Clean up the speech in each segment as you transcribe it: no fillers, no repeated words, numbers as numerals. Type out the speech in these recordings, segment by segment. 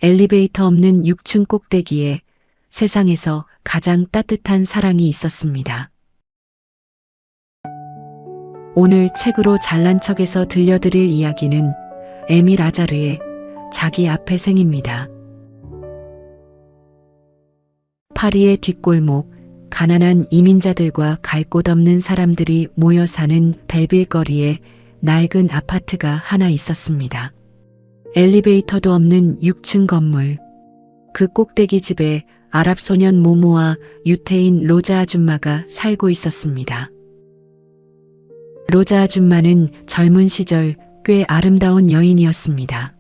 엘리베이터 없는 6층 꼭대기에 세상에서 가장 따뜻한 사랑이 있었습니다. 오늘 책으로 잘난 척에서 들려드릴 이야기는 에밀 아자르의 자기 앞의 생입니다. 파리의 뒷골목, 가난한 이민자들과 갈 곳 없는 사람들이 모여 사는 벨빌 거리에 낡은 아파트가 하나 있었습니다. 엘리베이터도 없는 6층 건물. 그 꼭대기 집에 아랍 소년 모모와 유태인 로자 아줌마가 살고 있었습니다. 로자 아줌마는 젊은 시절 꽤 아름다운 여인이었습니다.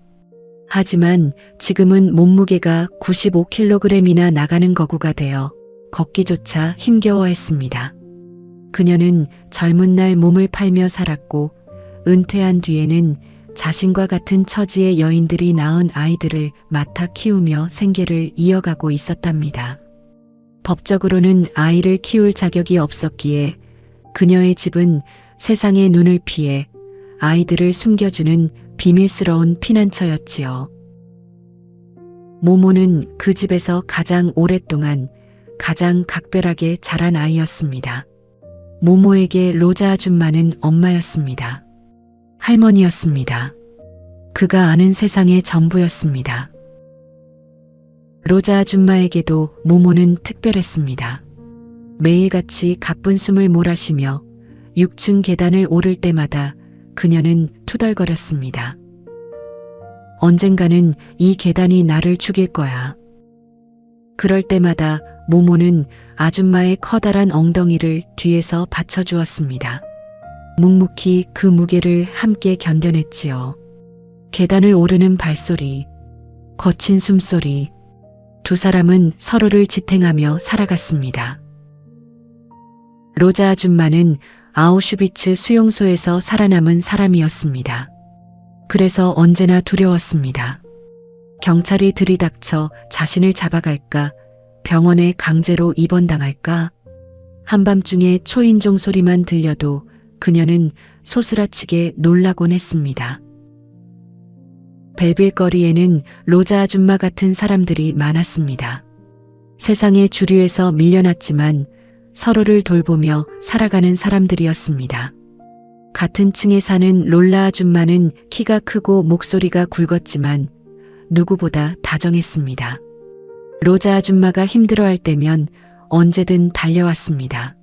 하지만 지금은 몸무게가 95kg이나 나가는 거구가 되어 걷기조차 힘겨워했습니다. 그녀는 젊은 날 몸을 팔며 살았고 은퇴한 뒤에는 자신과 같은 처지의 여인들이 낳은 아이들을 맡아 키우며 생계를 이어가고 있었답니다. 법적으로는 아이를 키울 자격이 없었기에 그녀의 집은 세상의 눈을 피해 아이들을 숨겨주는 비밀스러운 피난처였지요. 모모는 그 집에서 가장 오랫동안 가장 각별하게 자란 아이였습니다. 모모에게 로자 아줌마는 엄마였습니다. 할머니였습니다. 그가 아는 세상의 전부였습니다. 로자 아줌마에게도 모모는 특별했습니다. 매일같이 가쁜 숨을 몰아쉬며 6층 계단을 오를 때마다 그녀는 투덜거렸습니다. 언젠가는 이 계단이 나를 죽일 거야. 그럴 때마다 모모는 아줌마의 커다란 엉덩이를 뒤에서 받쳐주었습니다. 묵묵히 그 무게를 함께 견뎌냈지요. 계단을 오르는 발소리, 거친 숨소리, 두 사람은 서로를 지탱하며 살아갔습니다. 로자 아줌마는 아우슈비츠 수용소에서 살아남은 사람이었습니다. 그래서 언제나 두려웠습니다. 경찰이 들이닥쳐 자신을 잡아갈까, 병원에 강제로 입원당할까. 한밤중에 초인종 소리만 들려도 그녀는 소스라치게 놀라곤 했습니다. 벨빌 거리에는 로자 아줌마 같은 사람들이 많았습니다. 세상의 주류에서 밀려났지만 서로를 돌보며 살아가는 사람들이었습니다. 같은 층에 사는 롤라 아줌마는 키가 크고 목소리가 굵었지만 누구보다 다정했습니다. 로자 아줌마가 힘들어할 때면 언제든 달려왔습니다.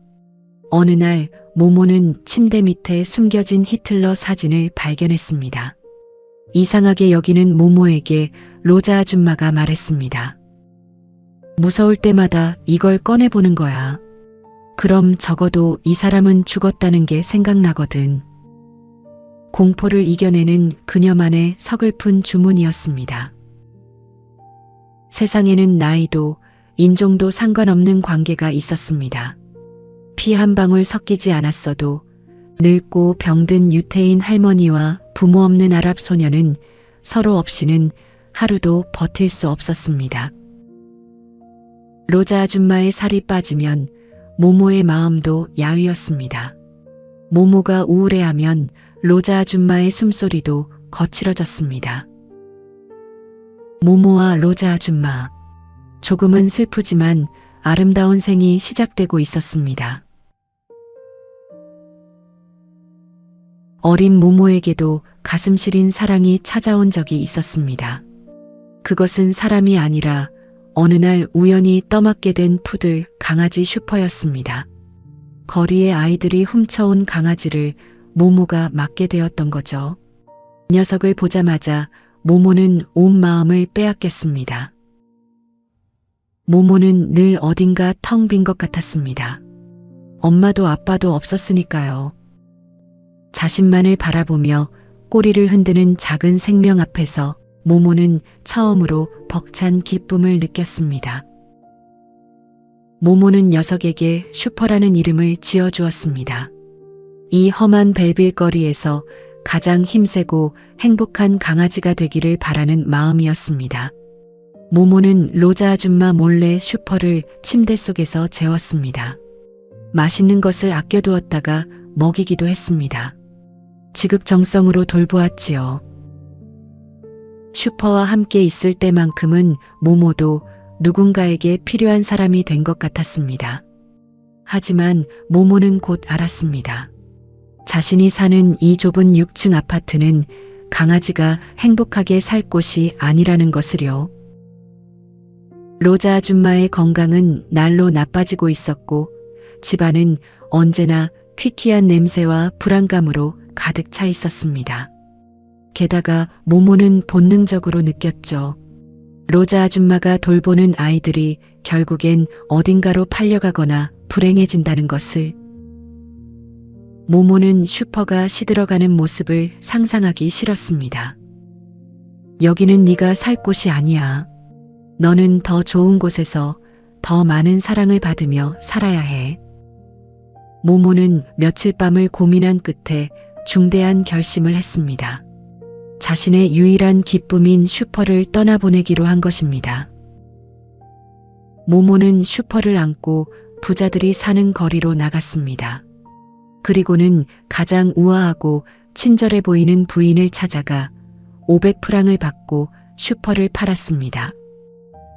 어느 날 모모는 침대 밑에 숨겨진 히틀러 사진을 발견했습니다. 이상하게 여기는 모모에게 로자 아줌마가 말했습니다. 무서울 때마다 이걸 꺼내보는 거야. 그럼 적어도 이 사람은 죽었다는 게 생각나거든. 공포를 이겨내는 그녀만의 서글픈 주문이었습니다. 세상에는 나이도 인종도 상관없는 관계가 있었습니다. 피 한 방울 섞이지 않았어도 늙고 병든 유태인 할머니와 부모 없는 아랍 소녀는 서로 없이는 하루도 버틸 수 없었습니다. 로자 아줌마의 살이 빠지면 모모의 마음도 야위었습니다. 모모가 우울해하면 로자 아줌마의 숨소리도 거칠어졌습니다. 모모와 로자 아줌마. 조금은 슬프지만 아름다운 생이 시작되고 있었습니다. 어린 모모에게도 가슴 시린 사랑이 찾아온 적이 있었습니다. 그것은 사람이 아니라 어느 날 우연히 떠맡게 된 푸들 강아지 슈퍼였습니다. 거리의 아이들이 훔쳐온 강아지를 모모가 맡게 되었던 거죠. 녀석을 보자마자 모모는 온 마음을 빼앗겼습니다. 모모는 늘 어딘가 텅 빈 것 같았습니다. 엄마도 아빠도 없었으니까요. 자신만을 바라보며 꼬리를 흔드는 작은 생명 앞에서 모모는 처음으로 벅찬 기쁨을 느꼈습니다. 모모는 녀석에게 슈퍼라는 이름을 지어주었습니다. 이 험한 벨빌 거리에서 가장 힘세고 행복한 강아지가 되기를 바라는 마음이었습니다. 모모는 로자 아줌마 몰래 슈퍼를 침대 속에서 재웠습니다. 맛있는 것을 아껴두었다가 먹이기도 했습니다. 지극정성으로 돌보았지요. 슈퍼와 함께 있을 때만큼은 모모도 누군가에게 필요한 사람이 된 것 같았습니다. 하지만 모모는 곧 알았습니다. 자신이 사는 이 좁은 6층 아파트는 강아지가 행복하게 살 곳이 아니라는 것을요. 로자 아줌마의 건강은 날로 나빠지고 있었고 집안은 언제나 퀴퀴한 냄새와 불안감으로 가득 차 있었습니다. 게다가 모모는 본능적으로 느꼈죠. 로자 아줌마가 돌보는 아이들이 결국엔 어딘가로 팔려가거나 불행해진다는 것을. 모모는 슈퍼가 시들어가는 모습을 상상하기 싫었습니다. 여기는 네가 살 곳이 아니야. 너는 더 좋은 곳에서 더 많은 사랑을 받으며 살아야 해. 모모는 며칠 밤을 고민한 끝에 중대한 결심을 했습니다. 자신의 유일한 기쁨인 슈퍼를 떠나보내기로 한 것입니다. 모모는 슈퍼를 안고 부자들이 사는 거리로 나갔습니다. 그리고는 가장 우아하고 친절해 보이는 부인을 찾아가 500프랑을 받고 슈퍼를 팔았습니다.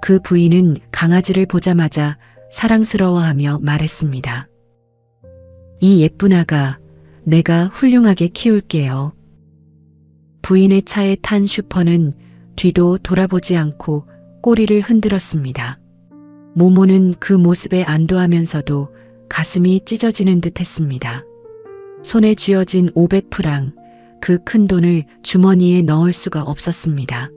그 부인은 강아지를 보자마자 사랑스러워하며 말했습니다. 이 예쁜 아가, 내가 훌륭하게 키울게요. 부인의 차에 탄 슈퍼는 뒤도 돌아보지 않고 꼬리를 흔들었습니다. 모모는 그 모습에 안도하면서도 가슴이 찢어지는 듯 했습니다. 손에 쥐어진 500프랑, 그 큰 돈을 주머니에 넣을 수가 없었습니다.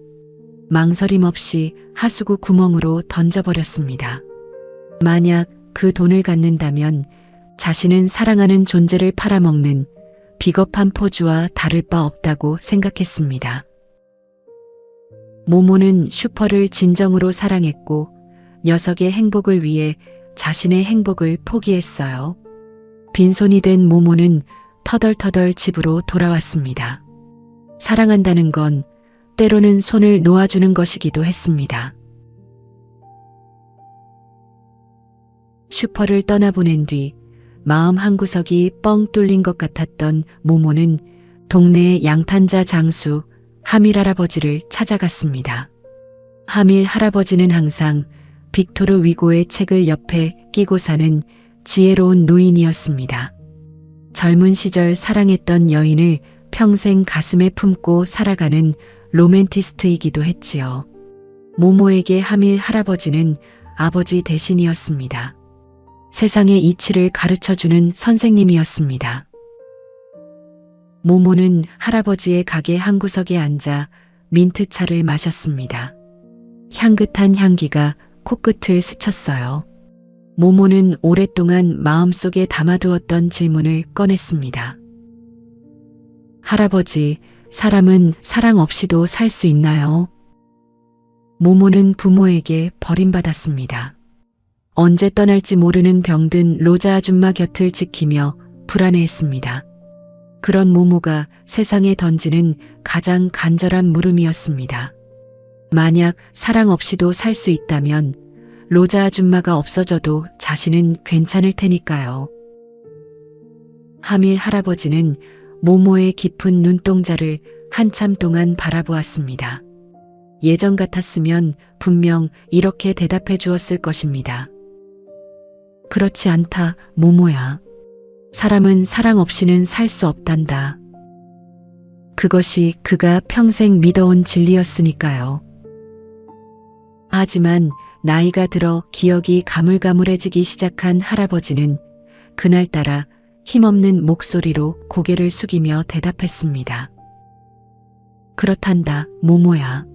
망설임 없이 하수구 구멍으로 던져버렸습니다. 만약 그 돈을 갖는다면 자신은 사랑하는 존재를 팔아먹는 비겁한 포주와 다를 바 없다고 생각했습니다. 모모는 슈퍼를 진정으로 사랑했고 녀석의 행복을 위해 자신의 행복을 포기했어요. 빈손이 된 모모는 터덜터덜 집으로 돌아왔습니다. 사랑한다는 건 때로는 손을 놓아주는 것이기도 했습니다. 슈퍼를 떠나보낸 뒤 마음 한구석이 뻥 뚫린 것 같았던 모모는 동네의 양탄자 장수 하밀 할아버지를 찾아갔습니다. 하밀 할아버지는 항상 빅토르 위고의 책을 옆에 끼고 사는 지혜로운 노인이었습니다. 젊은 시절 사랑했던 여인을 평생 가슴에 품고 살아가는 로맨티스트이기도 했지요. 모모에게 하밀 할아버지는 아버지 대신이었습니다. 세상의 이치를 가르쳐주는 선생님이었습니다. 모모는 할아버지의 가게 한구석에 앉아 민트차를 마셨습니다. 향긋한 향기가 코끝을 스쳤어요. 모모는 오랫동안 마음속에 담아두었던 질문을 꺼냈습니다. 할아버지, 사람은 사랑 없이도 살 수 있나요? 모모는 부모에게 버림받았습니다. 언제 떠날지 모르는 병든 로자 아줌마 곁을 지키며 불안해했습니다. 그런 모모가 세상에 던지는 가장 간절한 물음이었습니다. 만약 사랑 없이도 살 수 있다면 로자 아줌마가 없어져도 자신은 괜찮을 테니까요. 하밀 할아버지는 모모의 깊은 눈동자를 한참 동안 바라보았습니다. 예전 같았으면 분명 이렇게 대답해 주었을 것입니다. 그렇지 않다, 모모야. 사람은 사랑 없이는 살 수 없단다. 그것이 그가 평생 믿어온 진리였으니까요. 하지만 나이가 들어 기억이 가물가물해지기 시작한 할아버지는 그날따라 힘없는 목소리로 고개를 숙이며 대답했습니다. 그렇단다, 모모야.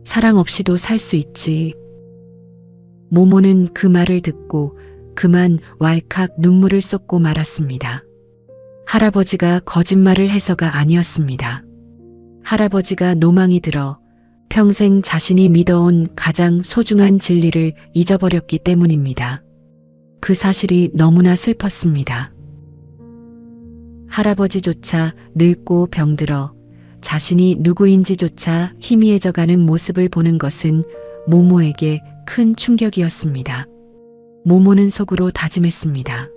사랑 없이도 살 수 있지. 모모는 그 말을 듣고 그만 왈칵 눈물을 쏟고 말았습니다. 할아버지가 거짓말을 해서가 아니었습니다. 할아버지가 노망이 들어 평생 자신이 믿어온 가장 소중한 진리를 잊어버렸기 때문입니다. 그 사실이 너무나 슬펐습니다. 할아버지조차 늙고 병들어 자신이 누구인지조차 희미해져가는 모습을 보는 것은 모모에게 큰 충격이었습니다. 모모는 속으로 다짐했습니다.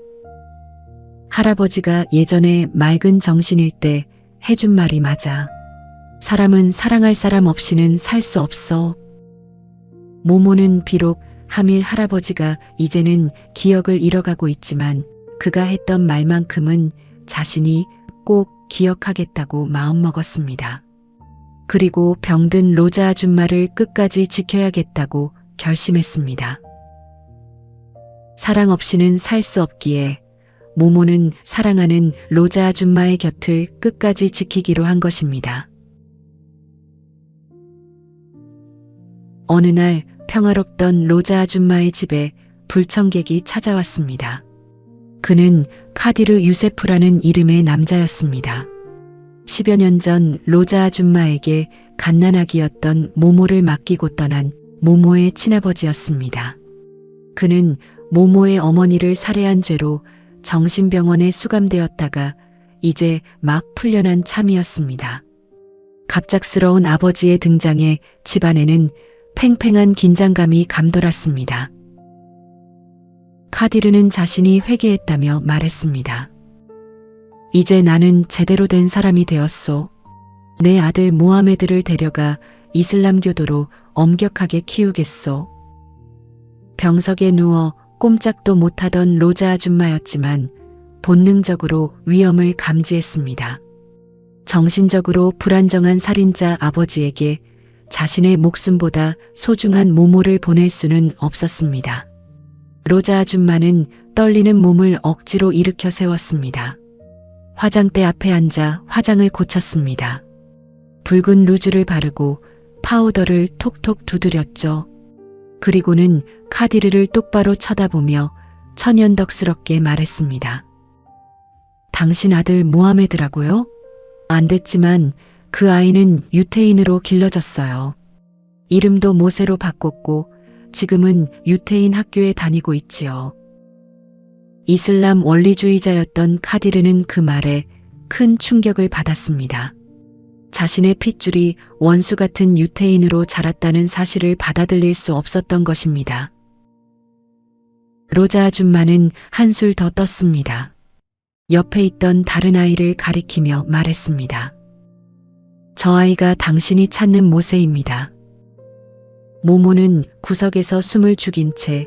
할아버지가 예전에 맑은 정신일 때 해준 말이 맞아. 사람은 사랑할 사람 없이는 살 수 없어. 모모는 비록 하밀 할아버지가 이제는 기억을 잃어가고 있지만 그가 했던 말만큼은 자신이 꼭 기억하겠다고 마음먹었습니다. 그리고 병든 로자 아줌마를 끝까지 지켜야겠다고 결심했습니다. 사랑 없이는 살 수 없기에 모모는 사랑하는 로자 아줌마의 곁을 끝까지 지키기로 한 것입니다. 어느 날 평화롭던 로자 아줌마의 집에 불청객이 찾아왔습니다. 그는 카디르 유세프라는 이름의 남자였습니다. 10여 년 전 로자 아줌마에게 갓난아기였던 모모를 맡기고 떠난 모모의 친아버지였습니다. 그는 모모의 어머니를 살해한 죄로 정신병원에 수감되었다가 이제 막 풀려난 참이었습니다. 갑작스러운 아버지의 등장에 집안에는 팽팽한 긴장감이 감돌았습니다. 카디르는 자신이 회개했다며 말했습니다. 이제 나는 제대로 된 사람이 되었소. 내 아들 모하메드를 데려가 이슬람교도로 엄격하게 키우겠소. 병석에 누워 꼼짝도 못하던 로자 아줌마였지만 본능적으로 위험을 감지했습니다. 정신적으로 불안정한 살인자 아버지에게 자신의 목숨보다 소중한 모모를 보낼 수는 없었습니다. 로자 아줌마는 떨리는 몸을 억지로 일으켜 세웠습니다. 화장대 앞에 앉아 화장을 고쳤습니다. 붉은 루즈를 바르고 파우더를 톡톡 두드렸죠. 그리고는 카디르를 똑바로 쳐다보며 천연덕스럽게 말했습니다. 당신 아들 모하메드라고요? 안 됐지만 그 아이는 유태인으로 길러졌어요. 이름도 모세로 바꿨고 지금은 유태인 학교에 다니고 있지요. 이슬람 원리주의자였던 카디르는 그 말에 큰 충격을 받았습니다. 자신의 핏줄이 원수 같은 유태인으로 자랐다는 사실을 받아들일 수 없었던 것입니다. 로자 아줌마는 한술 더 떴습니다. 옆에 있던 다른 아이를 가리키며 말했습니다. 저 아이가 당신이 찾는 모세입니다. 모모는 구석에서 숨을 죽인 채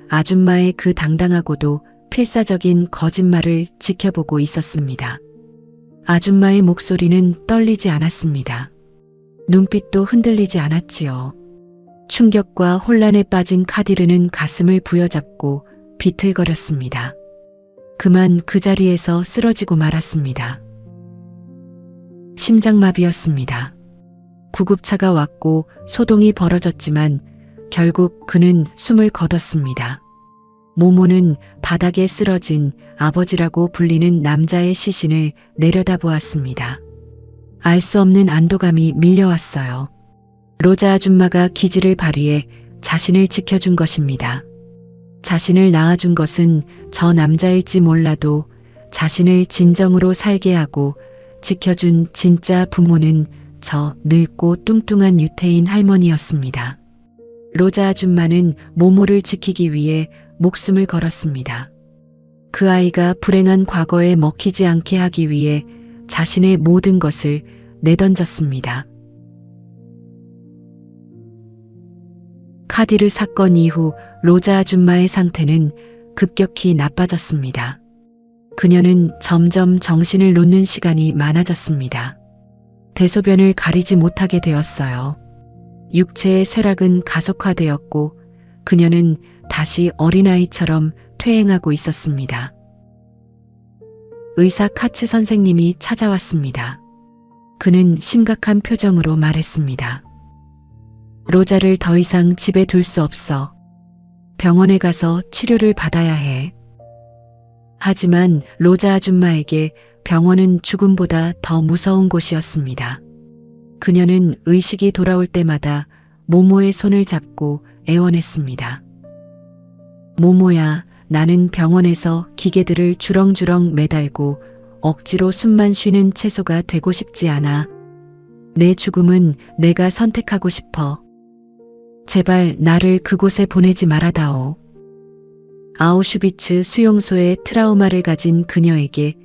아줌마의 그 당당하고도 필사적인 거짓말을 지켜보고 있었습니다. 아줌마의 목소리는 떨리지 않았습니다. 눈빛도 흔들리지 않았지요. 충격과 혼란에 빠진 카디르는 가슴을 부여잡고 비틀거렸습니다. 그만 그 자리에서 쓰러지고 말았습니다. 심장마비였습니다. 구급차가 왔고 소동이 벌어졌지만 결국 그는 숨을 거뒀습니다. 모모는 바닥에 쓰러진 아버지라고 불리는 남자의 시신을 내려다보았습니다. 알 수 없는 안도감이 밀려왔어요. 로자 아줌마가 기지를 발휘해 자신을 지켜준 것입니다. 자신을 낳아준 것은 저 남자일지 몰라도 자신을 진정으로 살게 하고 지켜준 진짜 부모는 저 늙고 뚱뚱한 유태인 할머니였습니다. 로자 아줌마는 모모를 지키기 위해 목숨을 걸었습니다. 그 아이가 불행한 과거에 먹히지 않게 하기 위해 자신의 모든 것을 내던졌습니다. 카디르 사건 이후 로자 아줌마의 상태는 급격히 나빠졌습니다. 그녀는 점점 정신을 놓는 시간이 많아졌습니다. 대소변을 가리지 못하게 되었어요. 육체의 쇠락은 가속화되었고 그녀는 다시 어린아이처럼 퇴행하고 있었습니다. 의사 카츠 선생님이 찾아왔습니다. 그는 심각한 표정으로 말했습니다. 로자를 더 이상 집에 둘 수 없어. 병원에 가서 치료를 받아야 해. 하지만 로자 아줌마에게 병원은 죽음보다 더 무서운 곳이었습니다. 그녀는 의식이 돌아올 때마다 모모의 손을 잡고 애원했습니다. 모모야, 나는 병원에서 기계들을 주렁주렁 매달고 억지로 숨만 쉬는 채소가 되고 싶지 않아. 내 죽음은 내가 선택하고 싶어. 제발 나를 그곳에 보내지 말아다오. 아우슈비츠 수용소의 트라우마를 가진 그녀에게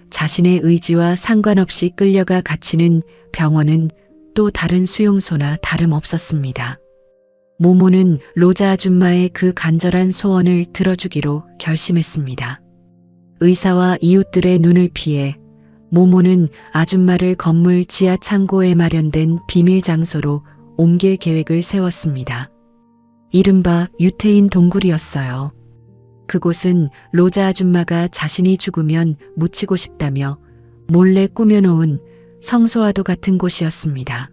자신의 의지와 상관없이 끌려가 갇히는 병원은 또 다른 수용소나 다름없었습니다. 모모는 로자 아줌마의 그 간절한 소원을 들어주기로 결심했습니다. 의사와 이웃들의 눈을 피해 모모는 아줌마를 건물 지하 창고에 마련된 비밀 장소로 옮길 계획을 세웠습니다. 이른바 유태인 동굴이었어요. 그곳은 로자 아줌마가 자신이 죽으면 묻히고 싶다며 몰래 꾸며놓은 성소와도 같은 곳이었습니다.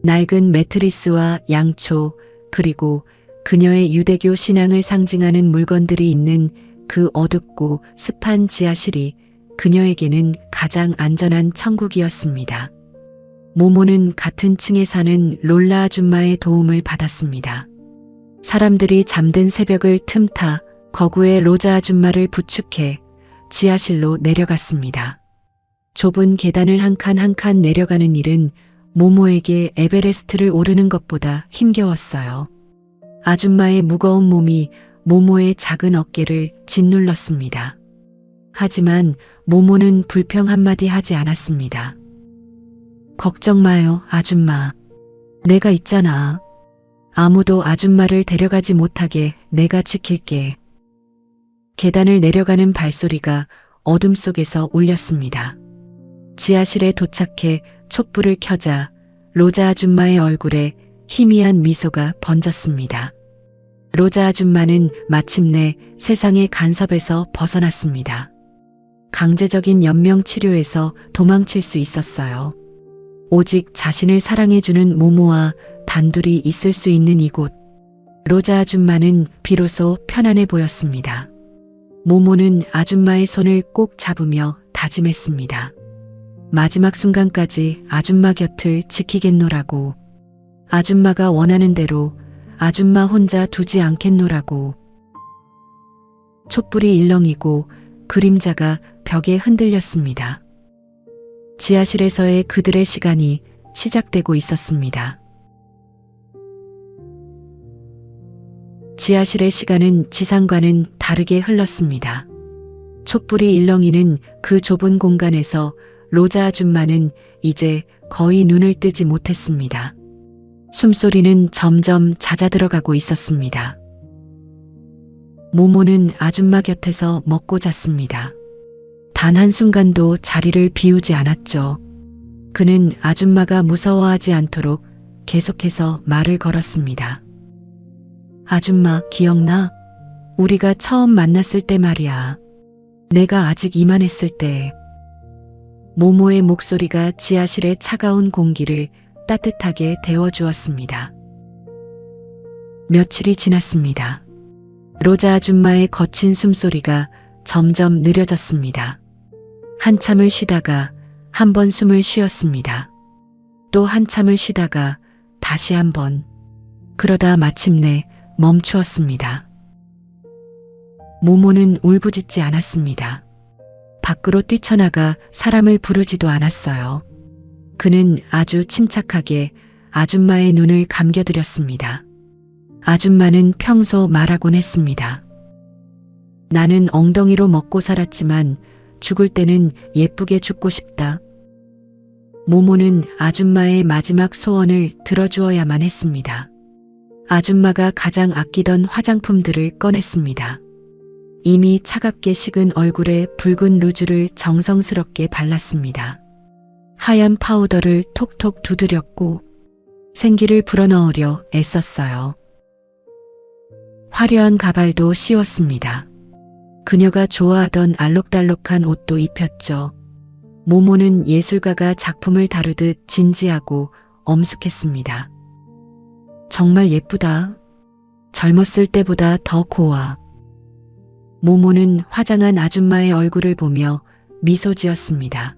낡은 매트리스와 양초, 그리고 그녀의 유대교 신앙을 상징하는 물건들이 있는 그 어둡고 습한 지하실이 그녀에게는 가장 안전한 천국이었습니다. 모모는 같은 층에 사는 롤라 아줌마의 도움을 받았습니다. 사람들이 잠든 새벽을 틈타 거구의 로자 아줌마를 부축해 지하실로 내려갔습니다. 좁은 계단을 한 칸 한 칸 내려가는 일은 모모에게 에베레스트를 오르는 것보다 힘겨웠어요. 아줌마의 무거운 몸이 모모의 작은 어깨를 짓눌렀습니다. 하지만 모모는 불평 한마디 하지 않았습니다. 걱정 마요, 아줌마. 내가 있잖아. 아무도 아줌마를 데려가지 못하게 내가 지킬게. 계단을 내려가는 발소리가 어둠 속에서 울렸습니다. 지하실에 도착해 촛불을 켜자 로자 아줌마의 얼굴에 희미한 미소가 번졌습니다. 로자 아줌마는 마침내 세상의 간섭에서 벗어났습니다. 강제적인 연명 치료에서 도망칠 수 있었어요. 오직 자신을 사랑해주는 모모와 단둘이 있을 수 있는 이곳. 로자 아줌마는 비로소 편안해 보였습니다. 모모는 아줌마의 손을 꼭 잡으며 다짐했습니다. 마지막 순간까지 아줌마 곁을 지키겠노라고. 아줌마가 원하는 대로 아줌마 혼자 두지 않겠노라고. 촛불이 일렁이고 그림자가 벽에 흔들렸습니다. 지하실에서의 그들의 시간이 시작되고 있었습니다. 지하실의 시간은 지상과는 다르게 흘렀습니다. 촛불이 일렁이는 그 좁은 공간에서 로자 아줌마는 이제 거의 눈을 뜨지 못했습니다. 숨소리는 점점 잦아들어가고 있었습니다. 모모는 아줌마 곁에서 먹고 잤습니다. 단 한순간도 자리를 비우지 않았죠. 그는 아줌마가 무서워하지 않도록 계속해서 말을 걸었습니다. 아줌마, 기억나? 우리가 처음 만났을 때 말이야. 내가 아직 이만했을 때. 모모의 목소리가 지하실의 차가운 공기를 따뜻하게 데워주었습니다. 며칠이 지났습니다. 로자 아줌마의 거친 숨소리가 점점 느려졌습니다. 한참을 쉬다가 한 번 숨을 쉬었습니다. 또 한참을 쉬다가 다시 한 번. 그러다 마침내 멈추었습니다. 모모는 울부짖지 않았습니다. 밖으로 뛰쳐나가 사람을 부르지도 않았어요. 그는 아주 침착하게 아줌마의 눈을 감겨드렸습니다. 아줌마는 평소 말하곤 했습니다. 나는 엉덩이로 먹고 살았지만 죽을 때는 예쁘게 죽고 싶다. 모모는 아줌마의 마지막 소원을 들어주어야만 했습니다. 아줌마가 가장 아끼던 화장품들을 꺼냈습니다. 이미 차갑게 식은 얼굴에 붉은 루즈를 정성스럽게 발랐습니다. 하얀 파우더를 톡톡 두드렸고 생기를 불어넣으려 애썼어요. 화려한 가발도 씌웠습니다. 그녀가 좋아하던 알록달록한 옷도 입혔죠. 모모는 예술가가 작품을 다루듯 진지하고 엄숙했습니다. 정말 예쁘다. 젊었을 때보다 더 고와. 모모는 화장한 아줌마의 얼굴을 보며 미소 지었습니다.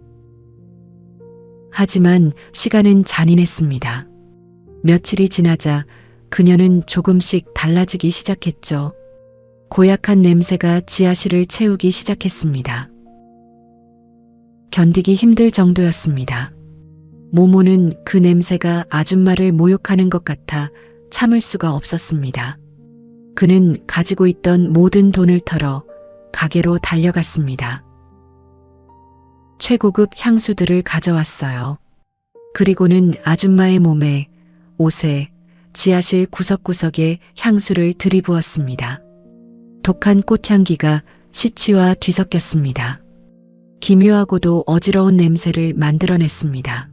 하지만 시간은 잔인했습니다. 며칠이 지나자 그녀는 조금씩 달라지기 시작했죠. 고약한 냄새가 지하실을 채우기 시작했습니다. 견디기 힘들 정도였습니다. 모모는 그 냄새가 아줌마를 모욕하는 것 같아 참을 수가 없었습니다. 그는 가지고 있던 모든 돈을 털어 가게로 달려갔습니다. 최고급 향수들을 가져왔어요. 그리고는 아줌마의 몸에, 옷에, 지하실 구석구석에 향수를 들이부었습니다. 독한 꽃향기가 시치와 뒤섞였습니다. 기묘하고도 어지러운 냄새를 만들어냈습니다.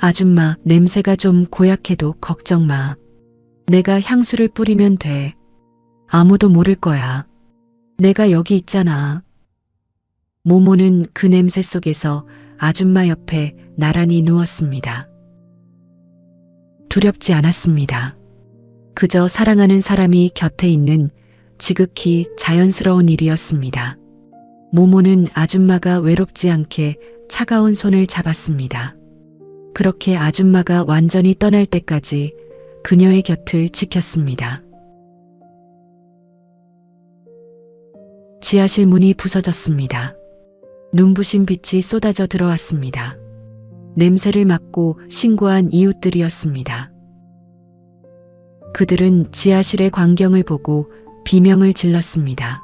아줌마, 냄새가 좀 고약해도 걱정 마. 내가 향수를 뿌리면 돼. 아무도 모를 거야. 내가 여기 있잖아. 모모는 그 냄새 속에서 아줌마 옆에 나란히 누웠습니다. 두렵지 않았습니다. 그저 사랑하는 사람이 곁에 있는 지극히 자연스러운 일이었습니다. 모모는 아줌마가 외롭지 않게 차가운 손을 잡았습니다. 그렇게 아줌마가 완전히 떠날 때까지 그녀의 곁을 지켰습니다. 지하실 문이 부서졌습니다. 눈부신 빛이 쏟아져 들어왔습니다. 냄새를 맡고 신고한 이웃들이었습니다. 그들은 지하실의 광경을 보고 비명을 질렀습니다.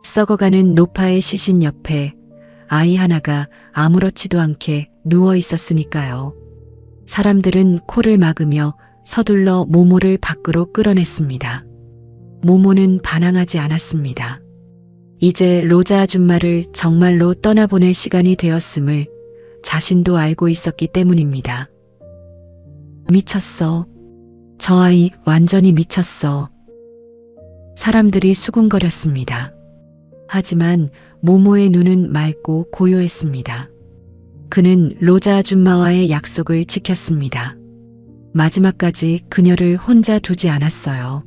썩어가는 노파의 시신 옆에 아이 하나가 아무렇지도 않게 누워 있었으니까요. 사람들은 코를 막으며 서둘러 모모를 밖으로 끌어냈습니다. 모모는 반항하지 않았습니다. 이제 로자 아줌마를 정말로 떠나보낼 시간이 되었음을 자신도 알고 있었기 때문입니다. 미쳤어. 저 아이 완전히 미쳤어. 사람들이 수군거렸습니다. 하지만 모모의 눈은 맑고 고요했습니다. 그는 로자 아줌마와의 약속을 지켰습니다. 마지막까지 그녀를 혼자 두지 않았어요.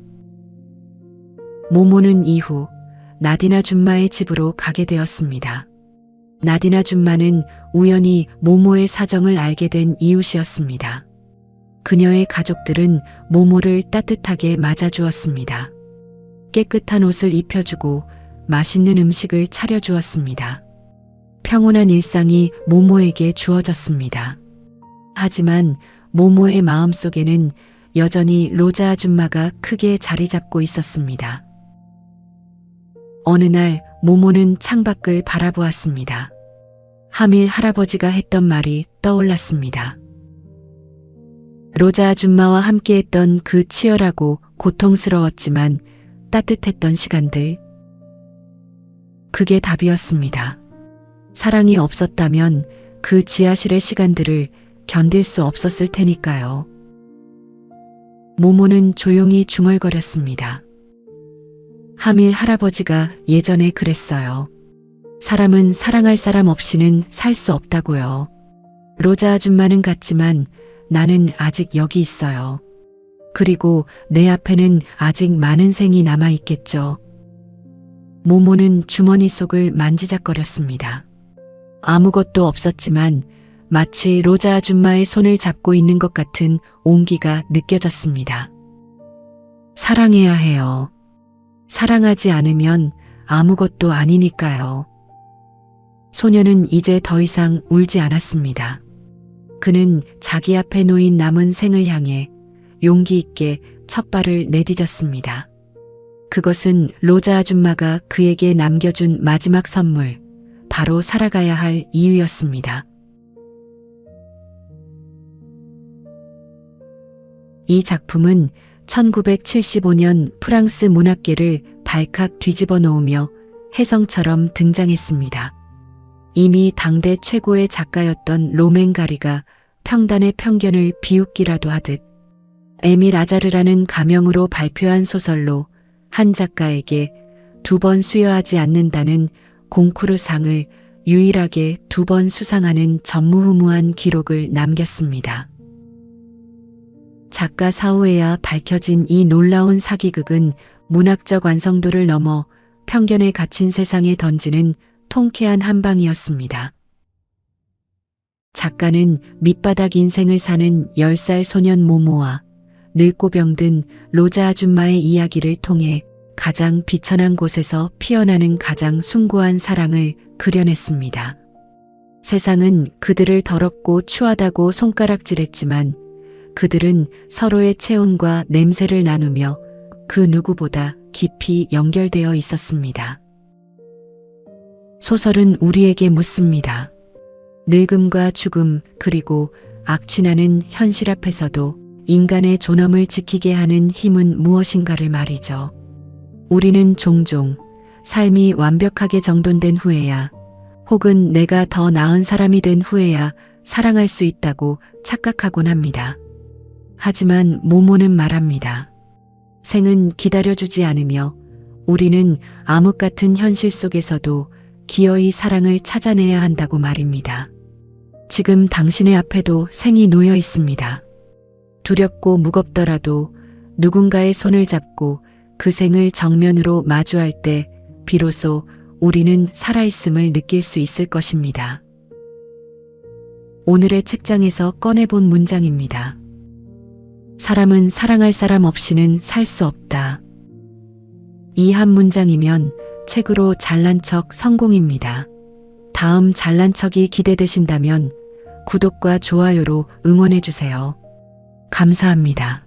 모모는 이후 나딘 아줌마의 집으로 가게 되었습니다. 나딘 아줌마는 우연히 모모의 사정을 알게 된 이웃이었습니다. 그녀의 가족들은 모모를 따뜻하게 맞아주었습니다. 깨끗한 옷을 입혀주고 맛있는 음식을 차려주었습니다. 평온한 일상이 모모에게 주어졌습니다. 하지만 모모의 마음속에는 여전히 로자 아줌마가 크게 자리 잡고 있었습니다. 어느 날 모모는 창밖을 바라보았습니다. 하밀 할아버지가 했던 말이 떠올랐습니다. 로자 아줌마와 함께했던 그 치열하고 고통스러웠지만 따뜻했던 시간들. 그게 답이었습니다. 사랑이 없었다면 그 지하실의 시간들을 견딜 수 없었을 테니까요. 모모는 조용히 중얼거렸습니다. 하밀 할아버지가 예전에 그랬어요. 사람은 사랑할 사람 없이는 살 수 없다고요. 로자 아줌마는 갔지만 나는 아직 여기 있어요. 그리고 내 앞에는 아직 많은 생이 남아있겠죠. 모모는 주머니 속을 만지작거렸습니다. 아무것도 없었지만 마치 로자 아줌마의 손을 잡고 있는 것 같은 온기가 느껴졌습니다. 사랑해야 해요. 사랑하지 않으면 아무것도 아니니까요. 소녀는 이제 더 이상 울지 않았습니다. 그는 자기 앞에 놓인 남은 생을 향해 용기 있게 첫 발을 내디뎠습니다. 그것은 로자 아줌마가 그에게 남겨준 마지막 선물, 바로 살아가야 할 이유였습니다. 이 작품은 1975년 프랑스 문학계를 발칵 뒤집어 놓으며 혜성처럼 등장했습니다. 이미 당대 최고의 작가였던 로맹 가리가 평단의 편견을 비웃기라도 하듯 에밀 아자르라는 가명으로 발표한 소설로 한 작가에게 2번 수여하지 않는다는 콩쿠르상을 유일하게 2번 수상하는 전무후무한 기록을 남겼습니다. 작가 사후에야 밝혀진 이 놀라운 사기극은 문학적 완성도를 넘어 편견에 갇힌 세상에 던지는 통쾌한 한방이었습니다. 작가는 밑바닥 인생을 사는 10살 소년 모모와 늙고 병든 로자 아줌마의 이야기를 통해 가장 비천한 곳에서 피어나는 가장 숭고한 사랑을 그려냈습니다. 세상은 그들을 더럽고 추하다고 손가락질했지만 그들은 서로의 체온과 냄새를 나누며 그 누구보다 깊이 연결되어 있었습니다. 소설은 우리에게 묻습니다. 늙음과 죽음 그리고 악취나는 현실 앞에서도 인간의 존엄을 지키게 하는 힘은 무엇인가를 말이죠. 우리는 종종 삶이 완벽하게 정돈된 후에야 혹은 내가 더 나은 사람이 된 후에야 사랑할 수 있다고 착각하곤 합니다. 하지만 모모는 말합니다. 생은 기다려주지 않으며 우리는 암흑 같은 현실 속에서도 기어이 사랑을 찾아내야 한다고 말입니다. 지금 당신의 앞에도 생이 놓여 있습니다. 두렵고 무겁더라도 누군가의 손을 잡고 그 생을 정면으로 마주할 때 비로소 우리는 살아있음을 느낄 수 있을 것입니다. 오늘의 책장에서 꺼내본 문장입니다. 사람은 사랑할 사람 없이는 살 수 없다. 이 한 문장이면 책으로 잘난 척 성공입니다. 다음 잘난 척이 기대되신다면 구독과 좋아요로 응원해 주세요. 감사합니다.